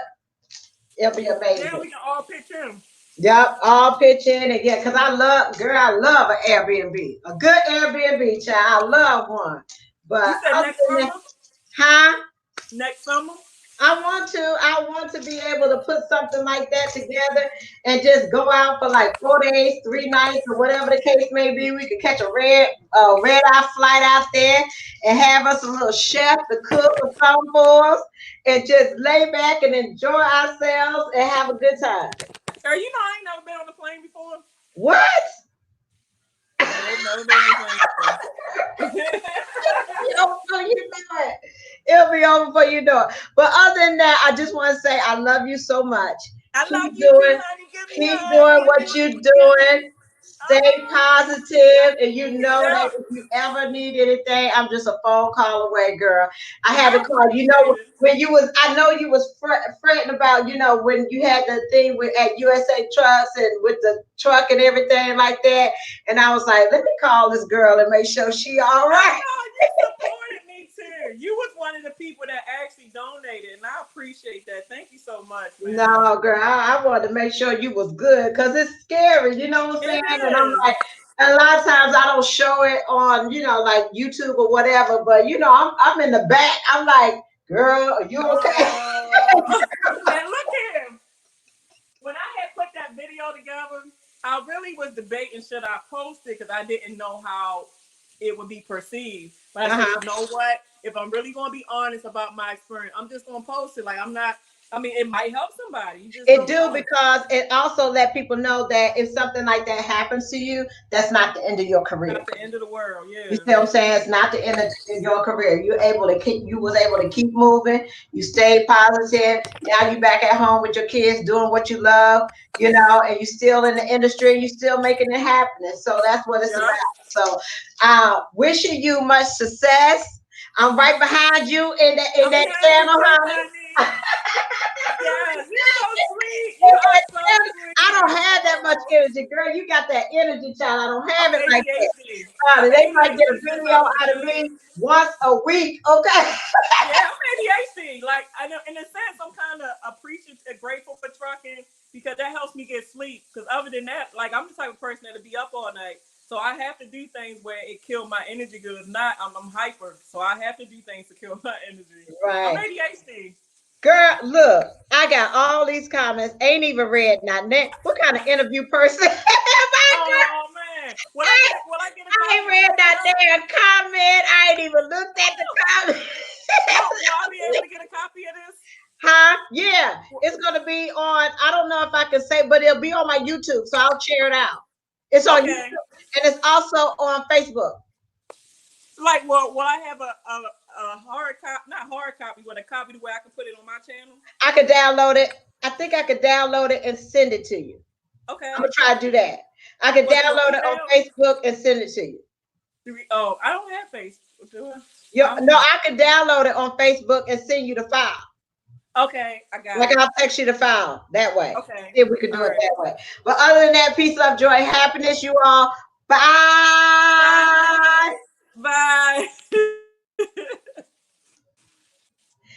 it'll be amazing. Yeah, we can all pitch in. Yep, all pitch in and yeah, because I love an Airbnb. A good Airbnb, child. I love one. But you said next summer? Huh? Next summer? I want to be able to put something like that together and just go out for like 4 days, 3 nights, or whatever the case may be. We could catch a red eye flight out there and have us a little chef to cook or something for us and just lay back and enjoy ourselves and have a good time. Girl, you know I ain't never been on a plane before. What? I've never been on a plane before. It'll be over before you know it. But other than that, I just want to say I love you so much. I love you too, honey. Keep doing what you're doing. Stay positive, and you know that if you ever need anything, I'm just a phone call away, girl. I had to call. You know, when you was, I know you was fretting about, you know, when you had the thing with at USA Trucks and with the truck and everything like that. And I was like, let me call this girl and make sure she all right. You supported me too. You was one of the people that actually donated, and I appreciate that. Thank you so much, man. No, girl, I wanted to make sure you was good because it's scary. You know what I'm saying? And I'm like, a lot of times I don't show it on, you know, like YouTube or whatever. But you know, I'm in the back. I'm like, girl, are you okay? And look at him. When I had put that video together, I really was debating should I post it because I didn't know how it would be perceived. But I said, you know what? If I'm really going to be honest about my experience, I'm just going to post it. Like, I'm not, I mean, it might help somebody. Because it also let people know that if something like that happens to you, that's not the end of your career. Not the end of the world, yeah. You see what I'm saying? It's not the end of your career. You was able to keep moving. You stayed positive. Now you back at home with your kids doing what you love, you know, and you still in the industry and you still making it happen. So that's what it's about. So wishing you much success. I'm right behind you in that channel, honey. Yes, you're so sweet. You're so sweet. I don't have that much energy, girl. You got that energy, child. I don't have it like that. They might get a video out of me once a week, okay? Yeah, I'm ADHD. Like, I know, in a sense, I'm kind of appreciative, grateful for trucking because that helps me get sleep. Because other than that, like, I'm the type of person that'll be up all night. So I have to do things where it kills my energy. Because if not, I'm hyper. So I have to do things to kill my energy. Right. I'm ADHD. Girl, look, I got all these comments. Ain't even read nothing. What kind of interview person am I? Oh man, will I get I ain't read that damn comment. I ain't even looked at the comment. Will I be able to get a copy of this? Huh? Yeah, it's gonna be on. I don't know if I can say, but it'll be on my YouTube, so I'll share it out. It's on YouTube, and it's also on Facebook. Like, well, will I have a hard copy, not hard copy, but a copy where I can put it on my channel? I could download it. I think I could download it and send it to you. Okay. I'm gonna try to do that. I could download it on Facebook and send it to you. Oh, I don't have Facebook. Do I? No, I could download it on Facebook and send you the file. Okay, I got it. Like I'll text you the file that way. Okay. If we could do it that way. But other than that, peace, love, joy, happiness, you all. Bye. Bye.